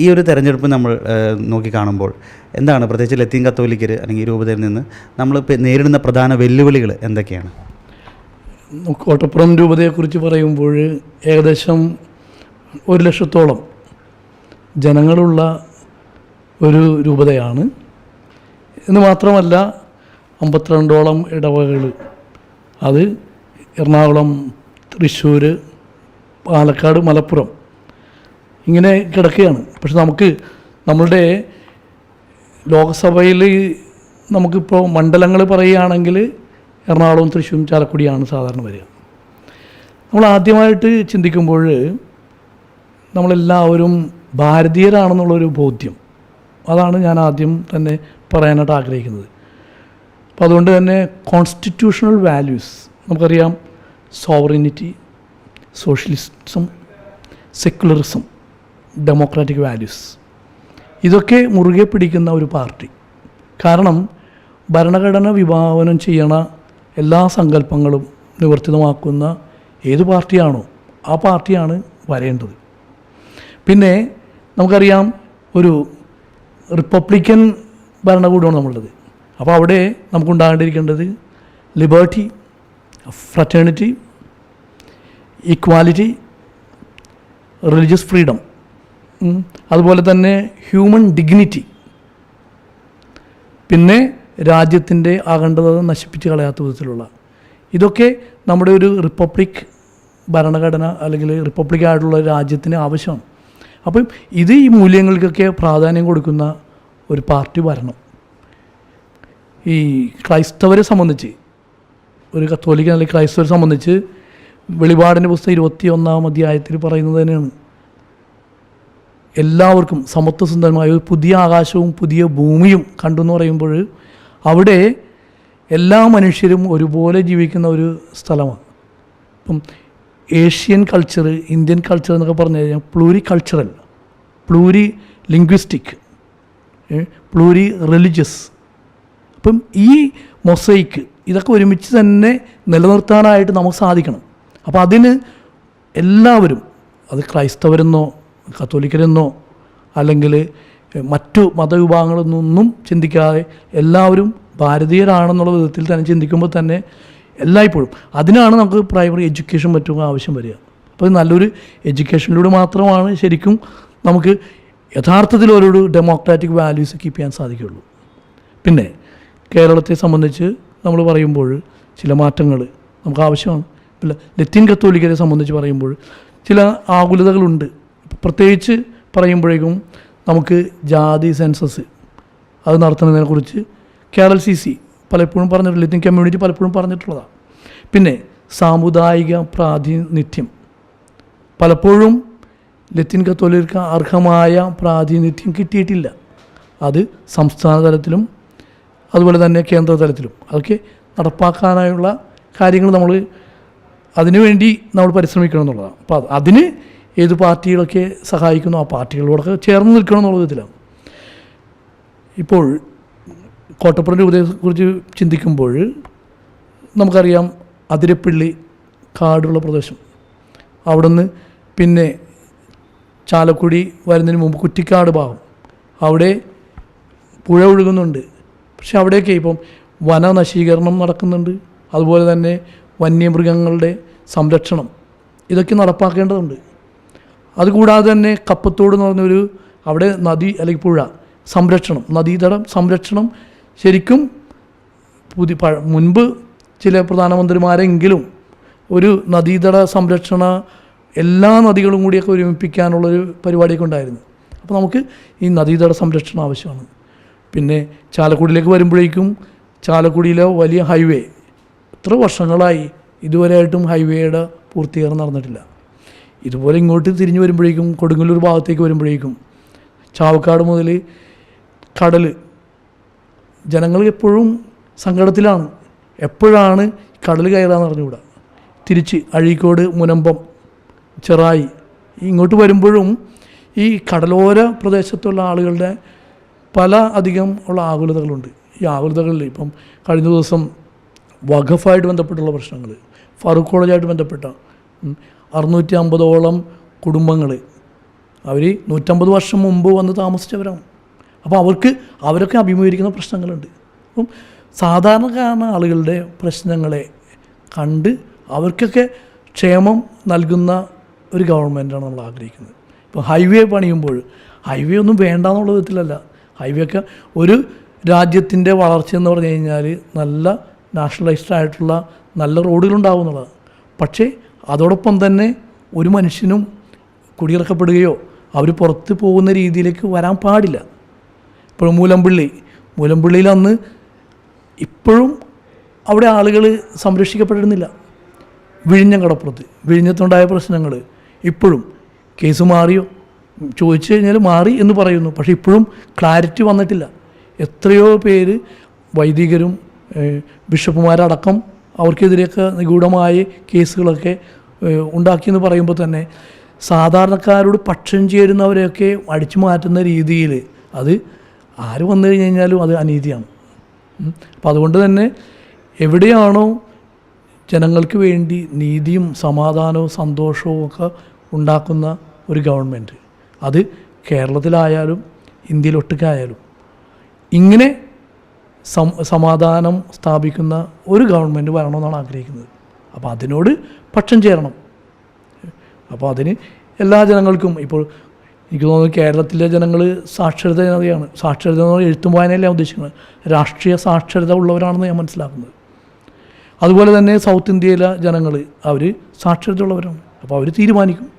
ഈ ഒരു തെരഞ്ഞെടുപ്പ് നമ്മൾ നോക്കിക്കാണുമ്പോൾ എന്താണ് പ്രത്യേകിച്ച് ലത്തീൻ കത്തോലിക്കർ അല്ലെങ്കിൽ രൂപതയിൽ നിന്ന് നമ്മൾ നേരിടുന്ന പ്രധാന വെല്ലുവിളികൾ എന്തൊക്കെയാണ്? കോട്ടപ്പുറം രൂപതയെക്കുറിച്ച് പറയുമ്പോൾ ഏകദേശം 1,00,000-ഓളം ജനങ്ങളുള്ള ഒരു രൂപതയാണ്. എന്ന് മാത്രമല്ല 52ഓളം ഇടവകകൾ, അത് എറണാകുളം, തൃശ്ശൂർ, പാലക്കാട്, മലപ്പുറം ഇങ്ങനെ കിടക്കുകയാണ്. പക്ഷെ നമ്മളുടെ ലോകസഭയിൽ നമുക്കിപ്പോൾ മണ്ഡലങ്ങൾ പറയുകയാണെങ്കിൽ എറണാകുളവും തൃശ്ശൂരും ചാലക്കുടിയാണ് സാധാരണ വരിക. നമ്മൾ ആദ്യമായിട്ട് ചിന്തിക്കുമ്പോൾ നമ്മളെല്ലാവരും ഭാരതീയരാണെന്നുള്ളൊരു ബോധ്യം, അതാണ് ഞാൻ ആദ്യം തന്നെ പറയാനായിട്ട് ആഗ്രഹിക്കുന്നത്. അപ്പോൾ അതുകൊണ്ട് തന്നെ കോൺസ്റ്റിറ്റ്യൂഷണൽ വാല്യൂസ് നമുക്കറിയാം, sovereignty, socialism, secularism, democratic values, ഇതൊക്കെ മുറുകെ പിടിക്കുന്ന ഒരു പാർട്ടി. കാരണം ഭരണഘടന വിഭാവനം ചെയ്യണ എല്ലാ സങ്കല്പങ്ങളും നിവർത്തിതമാക്കുന്ന ഏത് പാർട്ടിയാണോ ആ പാർട്ടിയാണ് വരേണ്ടത്. പിന്നെ നമുക്കറിയാം ഒരു റിപ്പബ്ലിക്കൻ ഭരണകൂടമാണ് നമ്മളുള്ളത്. അപ്പോൾ അവിടെ നമുക്കുണ്ടാകേണ്ടിയിരിക്കേണ്ടത് liberty, fraternity, equality, religious freedom, അതുപോലെ തന്നെ ഹ്യൂമൻ ഡിഗ്നിറ്റി, പിന്നെ രാജ്യത്തിൻ്റെ അഖണ്ഡത നശിപ്പിച്ച് കളയാത്ത വിധത്തിലുള്ള, ഇതൊക്കെ നമ്മുടെ ഒരു റിപ്പബ്ലിക് ഭരണഘടന അല്ലെങ്കിൽ റിപ്പബ്ലിക്കായിട്ടുള്ള രാജ്യത്തിന് ആവശ്യമാണ്. അപ്പം ഈ മൂല്യങ്ങൾക്കൊക്കെ പ്രാധാന്യം കൊടുക്കുന്ന ഒരു പാർട്ടി വരണം. ഈ ക്രൈസ്തവരെ സംബന്ധിച്ച്, ഒരു കത്തോലിക്ക അല്ലെങ്കിൽ ക്രൈസ്തവരെ സംബന്ധിച്ച് വെളിപാടിൻ്റെ പുസ്തകം 21-ാം അധ്യായത്തിൽ പറയുന്നത് തന്നെയാണ്, എല്ലാവർക്കും സമത്വസുന്ദരമായ ഒരു പുതിയ ആകാശവും പുതിയ ഭൂമിയും കണ്ടു എന്ന് പറയുമ്പോൾ അവിടെ എല്ലാ മനുഷ്യരും ഒരുപോലെ ജീവിക്കുന്ന ഒരു സ്ഥലമാണ്. ഇപ്പം ഏഷ്യൻ കൾച്ചർ, ഇന്ത്യൻ കൾച്ചർ എന്നൊക്കെ പറഞ്ഞു കഴിഞ്ഞാൽ പ്ലൂരി കൾച്ചറൽ, പ്ലൂരി ലിംഗ്വിസ്റ്റിക്, പ്ലൂരി റിലീജിയസ്. അപ്പം ഈ മൊസൈക്ക് ഇതൊക്കെ ഒരുമിച്ച് തന്നെ നിലനിർത്താനായിട്ട് നമുക്ക് സാധിക്കണം. അപ്പോൾ അതിന് എല്ലാവരും, അത് ക്രൈസ്തവരെന്നോ കത്തോലിക്കരെന്നോ അല്ലെങ്കിൽ മറ്റു മതവിഭാഗങ്ങളെന്നൊന്നും ചിന്തിക്കാതെ എല്ലാവരും ഭാരതീയരാണെന്നുള്ള വിധത്തിൽ തന്നെ ചിന്തിക്കുമ്പോൾ തന്നെ എല്ലായ്പ്പോഴും അതിനാണ് നമുക്ക് പ്രൈമറി എഡ്യൂക്കേഷൻ മറ്റും ആവശ്യം വരിക. അപ്പോൾ നല്ലൊരു എഡ്യൂക്കേഷനിലൂടെ മാത്രമാണ് ശരിക്കും നമുക്ക് യഥാർത്ഥത്തിൽ ഒരു ഡെമോക്രാറ്റിക് വാല്യൂസ് കീപ്പ് ചെയ്യാൻ സാധിക്കുകയുള്ളൂ. പിന്നെ കേരളത്തെ സംബന്ധിച്ച് നമ്മൾ പറയുമ്പോൾ ചില മാറ്റങ്ങൾ നമുക്ക് ആവശ്യമാണ്. പിന്നെ ലത്തീൻ കത്തോലിക്കരെ സംബന്ധിച്ച് പറയുമ്പോൾ ചില ആകുലതകളുണ്ട്. പ്രത്യേകിച്ച് പറയുമ്പോഴേക്കും നമുക്ക് ജാതി സെൻസസ് അത് നടത്തുന്നതിനെക്കുറിച്ച് KRLCC പലപ്പോഴും പറഞ്ഞിട്ടുള്ള, ലത്തീൻ കമ്മ്യൂണിറ്റി പലപ്പോഴും പറഞ്ഞിട്ടുള്ളതാണ്. പിന്നെ സാമുദായിക പ്രാതിനിധ്യം, പലപ്പോഴും ലത്തീൻ കത്തോലിക്കർക്ക് അർഹമായ പ്രാതിനിധ്യം കിട്ടിയിട്ടില്ല. അത് സംസ്ഥാന തലത്തിലും അതുപോലെ തന്നെ കേന്ദ്ര തലത്തിലും അതൊക്കെ നടപ്പാക്കാനായുള്ള കാര്യങ്ങൾ അതിനുവേണ്ടി നമ്മൾ പരിശ്രമിക്കണം എന്നുള്ളതാണ്. അപ്പോൾ അതിന് ഏത് പാർട്ടികളൊക്കെ സഹായിക്കുന്നു ആ പാർട്ടികളോടൊക്കെ ചേർന്ന് നിൽക്കണം എന്നുള്ള വിധത്തിലാണ്. ഇപ്പോൾ കോട്ടപ്പുറം രൂപതയെക്കുറിച്ച് ചിന്തിക്കുമ്പോൾ നമുക്കറിയാം, അതിരപ്പള്ളി കാടുള്ള പ്രദേശം, അവിടുന്ന് പിന്നെ ചാലക്കുടി വരുന്നതിന് മുമ്പ് കുറ്റിക്കാട് ഭാഗം, അവിടെ പുഴ ഒഴുകുന്നുണ്ട്. പക്ഷെ അവിടെയൊക്കെ ഇപ്പം വനനശീകരണം നടക്കുന്നുണ്ട്. അതുപോലെ തന്നെ വന്യമൃഗങ്ങളുടെ സംരക്ഷണം ഇതൊക്കെ നടപ്പാക്കേണ്ടതുണ്ട്. അതുകൂടാതെ തന്നെ കപ്പത്തോട് എന്ന് പറഞ്ഞൊരു അവിടെ നദി അല്ലെങ്കിൽ പുഴ സംരക്ഷണം, നദീതടം സംരക്ഷണം ശരിക്കും മുൻപ് ചില പ്രധാനമന്ത്രിമാരെങ്കിലും ഒരു നദീതട സംരക്ഷണ എല്ലാ നദികളും കൂടിയൊക്കെ ഒരുമിപ്പിക്കാനുള്ളൊരു പരിപാടിയൊക്കെ ഉണ്ടായിരുന്നു. അപ്പോൾ നമുക്ക് ഈ നദീതട സംരക്ഷണം ആവശ്യമാണ്. പിന്നെ ചാലക്കുടിയിലേക്ക് വരുമ്പോഴേക്കും ചാലക്കുടിയിലെ വലിയ ഹൈവേ എത്ര വർഷങ്ങളായി ഇതുവരെയായിട്ടും ഹൈവേയുടെ പൂർത്തീകരണം നടന്നിട്ടില്ല. ഇതുപോലെ ഇങ്ങോട്ട് തിരിഞ്ഞു വരുമ്പോഴേക്കും കൊടുങ്ങല്ലൂർ ഭാഗത്തേക്ക് വരുമ്പോഴേക്കും ചാവക്കാട് മുതൽ കടൽ, ജനങ്ങൾ എപ്പോഴും സങ്കടത്തിലാണ്. എപ്പോഴാണ് കടൽ കയറാന്ന് അറിഞ്ഞുകൂടാ. തിരിച്ച് അഴീക്കോട്, മുനമ്പം, ചെറായി ഇങ്ങോട്ട് വരുമ്പോഴും ഈ കടലോര പ്രദേശത്തുള്ള ആളുകളുടെ പല അധികം ഉള്ള ആകുലതകളുണ്ട്. ഈ ആകുലതകളിൽ ഇപ്പം കഴിഞ്ഞ ദിവസം വഖഫായിട്ട് ബന്ധപ്പെട്ടുള്ള പ്രശ്നങ്ങൾ, ഫറൂഖ് കോളേജായിട്ട് ബന്ധപ്പെട്ട 650ഓളം കുടുംബങ്ങൾ അവർ 150 വർഷം മുമ്പ് വന്ന് താമസിച്ചവരാണ്. അപ്പോൾ അവരൊക്കെ അഭിമുഖീകരിക്കുന്ന പ്രശ്നങ്ങളുണ്ട്. അപ്പം സാധാരണക്കാരായ ആളുകളുടെ പ്രശ്നങ്ങളെ കണ്ട് അവർക്കൊക്കെ ക്ഷേമം നൽകുന്ന ഒരു ഗവൺമെൻറ്റാണ് നമ്മൾ ആഗ്രഹിക്കുന്നത്. ഇപ്പോൾ ഹൈവേ പണിയുമ്പോൾ ഹൈവേ ഒന്നും വേണ്ട എന്നുള്ള വിധത്തിലല്ല. ഹൈവേ ഒക്കെ ഒരു രാജ്യത്തിൻ്റെ വളർച്ച എന്ന് പറഞ്ഞു കഴിഞ്ഞാൽ നല്ല നാഷണലൈസ്ഡ് ആയിട്ടുള്ള നല്ല റോഡുകളുണ്ടാവും എന്നുള്ളതാണ്. പക്ഷേ അതോടൊപ്പം തന്നെ ഒരു മനുഷ്യനും കുടിയിറക്കപ്പെടുകയോ അവർ പുറത്ത് പോകുന്ന രീതിയിലേക്ക് വരാൻ പാടില്ല. ഇപ്പോൾ മൂലംപള്ളിയിൽ അന്ന് ഇപ്പോഴും അവിടെ ആളുകൾ സംരക്ഷിക്കപ്പെട്ടിരുന്നില്ല. വിഴിഞ്ഞത്തുണ്ടായ പ്രശ്നങ്ങൾ ഇപ്പോഴും കേസ് മാറിയോ ചോദിച്ചു കഴിഞ്ഞാൽ മാറി എന്ന് പറയുന്നു. പക്ഷേ ഇപ്പോഴും ക്ലാരിറ്റി വന്നിട്ടില്ല. എത്രയോ പേര് വൈദികരും ബിഷപ്പുമാരടക്കം അവർക്കെതിരെയൊക്കെ നിഗൂഢമായ കേസുകളൊക്കെ ഉണ്ടാക്കിയെന്ന് പറയുമ്പോൾ തന്നെ സാധാരണക്കാരോട് പക്ഷം ചേരുന്നവരെയൊക്കെ അടിച്ചു മാറ്റുന്ന രീതിയിൽ അത് ആര് വന്നു കഴിഞ്ഞ് കഴിഞ്ഞാലും അത് അനീതിയാണ്. അപ്പോൾ അതുകൊണ്ട് തന്നെ എവിടെയാണോ ജനങ്ങൾക്ക് വേണ്ടി നീതിയും സമാധാനവും സന്തോഷവും ഒക്കെ ഉണ്ടാക്കുന്ന ഒരു ഗവൺമെൻറ്, അത് കേരളത്തിലായാലും ഇന്ത്യയിലൊട്ടുക്കായാലും ഇങ്ങനെ സമാധാനം സ്ഥാപിക്കുന്ന ഒരു ഗവൺമെൻറ് വരണമെന്നാണ് ആഗ്രഹിക്കുന്നത്. അപ്പോൾ അതിനോട് പക്ഷം ചേരണം. അപ്പോൾ അതിന് എല്ലാ ജനങ്ങൾക്കും, ഇപ്പോൾ എനിക്ക് തോന്നുന്നു കേരളത്തിലെ ജനങ്ങൾ സാക്ഷരതയാണ്. സാക്ഷരത എന്ന് പറഞ്ഞാൽ എഴുത്തും വായനയല്ല ഞാൻ ഉദ്ദേശിക്കുന്നത്, രാഷ്ട്രീയ സാക്ഷരത ഉള്ളവരാണെന്ന് ഞാൻ മനസ്സിലാക്കുന്നത്. അതുപോലെ തന്നെ സൗത്ത് ഇന്ത്യയിലെ ജനങ്ങൾ അവർ സാക്ഷരത ഉള്ളവരാണ്. അപ്പോൾ അവർ തീരുമാനിക്കും,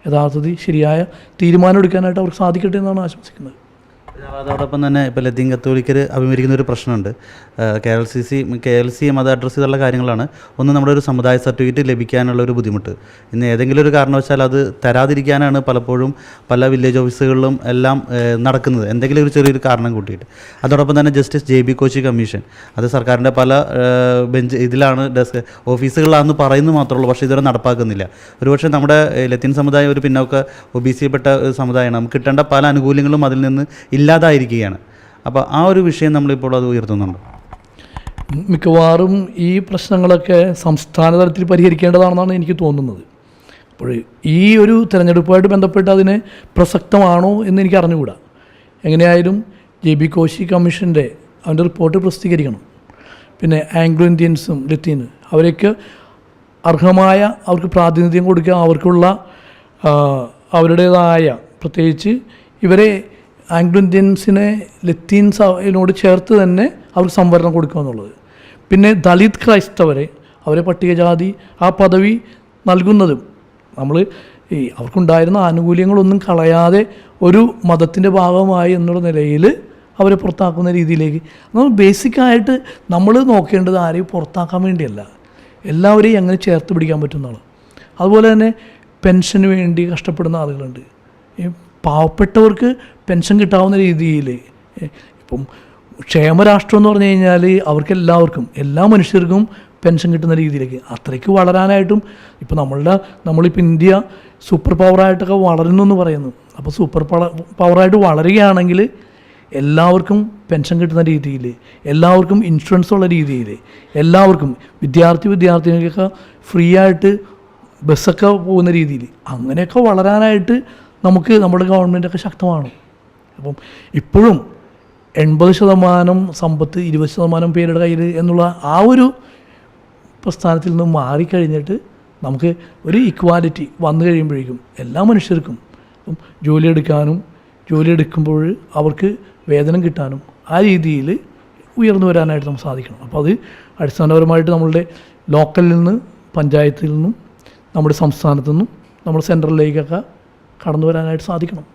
യഥാർത്ഥത്തിൽ ശരിയായ തീരുമാനം എടുക്കാനായിട്ട് അവർക്ക് സാധിക്കട്ടെ എന്നാണ് ആശംസിക്കുന്നത്. അതോടൊപ്പം തന്നെ ഇപ്പോൾ ലത്തീൻ കത്തോലിക്കർ അഭിമുഖീകരിക്കുന്ന ഒരു പ്രശ്നമുണ്ട്. KLC അത് അഡ്രസ്സ് ചെയ്തുള്ള കാര്യങ്ങളാണ്. ഒന്ന്, നമ്മുടെ ഒരു സമുദായ സർട്ടിഫിക്കറ്റ് ലഭിക്കാനുള്ള ഒരു ബുദ്ധിമുട്ട്. ഇന്ന് ഏതെങ്കിലും ഒരു കാരണവശാൽ അത് തരാതിരിക്കാനാണ് പലപ്പോഴും പല വില്ലേജ് ഓഫീസുകളിലും എല്ലാം നടക്കുന്നത്, എന്തെങ്കിലും ഒരു ചെറിയൊരു കാരണം കൂട്ടിയിട്ട്. അതോടൊപ്പം തന്നെ ജസ്റ്റിസ് JB കോശി കമ്മീഷൻ, അത് സർക്കാരിൻ്റെ പല ഇതിലാണ് ഓഫീസുകളിലാണെന്ന് പറയുന്നത് മാത്രമേ ഉള്ളൂ, പക്ഷേ ഇതുവരെ നടപ്പാക്കുന്നില്ല. ഒരുപക്ഷെ നമ്മുടെ ലത്തീൻ സമുദായം ഒരു പിന്നോക്ക OBC പ്പെട്ട സമുദായമാണ്. നമുക്ക് കിട്ടേണ്ട പല ആനുകൂല്യങ്ങളും അതിൽ നിന്ന് ഇല്ലാതായിരിക്കുകയാണ്. അപ്പോൾ ആ ഒരു വിഷയം നമ്മളിപ്പോൾ അത് ഉയർത്തുന്നുണ്ട്. മിക്കവാറും ഈ പ്രശ്നങ്ങളൊക്കെ സംസ്ഥാന തലത്തിൽ പരിഹരിക്കേണ്ടതാണെന്നാണ് എനിക്ക് തോന്നുന്നത്. അപ്പോൾ ഈ ഒരു തിരഞ്ഞെടുപ്പുമായിട്ട് ബന്ധപ്പെട്ട് അതിന് പ്രസക്തമാണോ എന്ന് എനിക്ക് അറിഞ്ഞുകൂടാ. എങ്ങനെയായാലും JB കോശി കമ്മീഷൻ്റെ അവൻ്റെ റിപ്പോർട്ട് പ്രസിദ്ധീകരിക്കണം. പിന്നെ ആംഗ്ലോ ഇന്ത്യൻസും ലത്തീൻ അവരൊക്കെ അർഹമായ അവർക്ക് പ്രാതിനിധ്യം കൊടുക്കുക, അവർക്കുള്ള അവരുടേതായ, പ്രത്യേകിച്ച് ഇവരെ ആംഗ്ലോ ഇന്ത്യൻസിനെ ലത്തീൻസിനോട് ചേർത്ത് തന്നെ അവർക്ക് സംവരണം കൊടുക്കുക എന്നുള്ളത്. പിന്നെ ദളിത് ക്രൈസ്തവരെ, അവരെ പട്ടികജാതി ആ പദവി നൽകുന്നതും നമ്മൾ അവർക്കുണ്ടായിരുന്ന ആനുകൂല്യങ്ങളൊന്നും കളയാതെ ഒരു മതത്തിൻ്റെ ഭാഗമായി എന്നുള്ള നിലയിൽ അവരെ പുറത്താക്കുന്ന രീതിയിലേക്ക് നമ്മൾ ബേസിക്കായിട്ട് നമ്മൾ നോക്കേണ്ടത് ആരെയും പുറത്താക്കാൻ വേണ്ടിയല്ല, എല്ലാവരെയും എങ്ങനെ ചേർത്ത് പിടിക്കാൻ പറ്റുന്നതാണ്. അതുപോലെ തന്നെ പെൻഷന് വേണ്ടി കഷ്ടപ്പെടുന്ന ആളുകളുണ്ട്. പാവപ്പെട്ടവർക്ക് പെൻഷൻ കിട്ടാവുന്ന രീതിയിൽ, ഇപ്പം ക്ഷേമരാഷ്ട്രം എന്ന് പറഞ്ഞു കഴിഞ്ഞാൽ അവർക്കെല്ലാവർക്കും, എല്ലാ മനുഷ്യർക്കും പെൻഷൻ കിട്ടുന്ന രീതിയിലേക്ക് അത്രയ്ക്ക് വളരാനായിട്ടും ഇപ്പോൾ നമ്മളിപ്പോൾ ഇന്ത്യ സൂപ്പർ പവറായിട്ടൊക്കെ വളരുന്നു എന്ന് പറയുന്നു. അപ്പോൾ സൂപ്പർ പവറായിട്ട് വളരുകയാണെങ്കിൽ എല്ലാവർക്കും പെൻഷൻ കിട്ടുന്ന രീതിയിൽ, എല്ലാവർക്കും ഇൻഷുറൻസ് ഉള്ള രീതിയിൽ, എല്ലാവർക്കും വിദ്യാർത്ഥിനികൾക്കൊക്കെ ഫ്രീ ആയിട്ട് ബസ്സൊക്കെ പോകുന്ന രീതിയിൽ, അങ്ങനെയൊക്കെ വളരാനായിട്ട് നമുക്ക് നമ്മുടെ ഗവൺമെൻറ്റൊക്കെ ശക്തമാണ്. അപ്പം ഇപ്പോഴും 80% സമ്പത്ത് 20% പേരുടെ കയ്യിൽ എന്നുള്ള ആ ഒരു പ്രസ്ഥാനത്തിൽ നിന്ന് മാറിക്കഴിഞ്ഞിട്ട് നമുക്ക് ഒരു ഇക്വാലിറ്റി വന്നു കഴിയുമ്പോഴേക്കും എല്ലാ മനുഷ്യർക്കും ജോലി എടുക്കുമ്പോൾ അവർക്ക് വേതനം കിട്ടാനും ആ രീതിയിൽ ഉയർന്നു വരാനായിട്ട് നമുക്ക് സാധിക്കണം. അപ്പോൾ അത് അടിസ്ഥാനപരമായിട്ട് നമ്മളുടെ ലോക്കലിൽ നിന്ന്, പഞ്ചായത്തിൽ നിന്നും, നമ്മുടെ സംസ്ഥാനത്തു നിന്നും നമ്മുടെ സെൻട്രലിലേക്കൊക്കെ കടന്നു വരാനായിട്ട് സാധിക്കണം.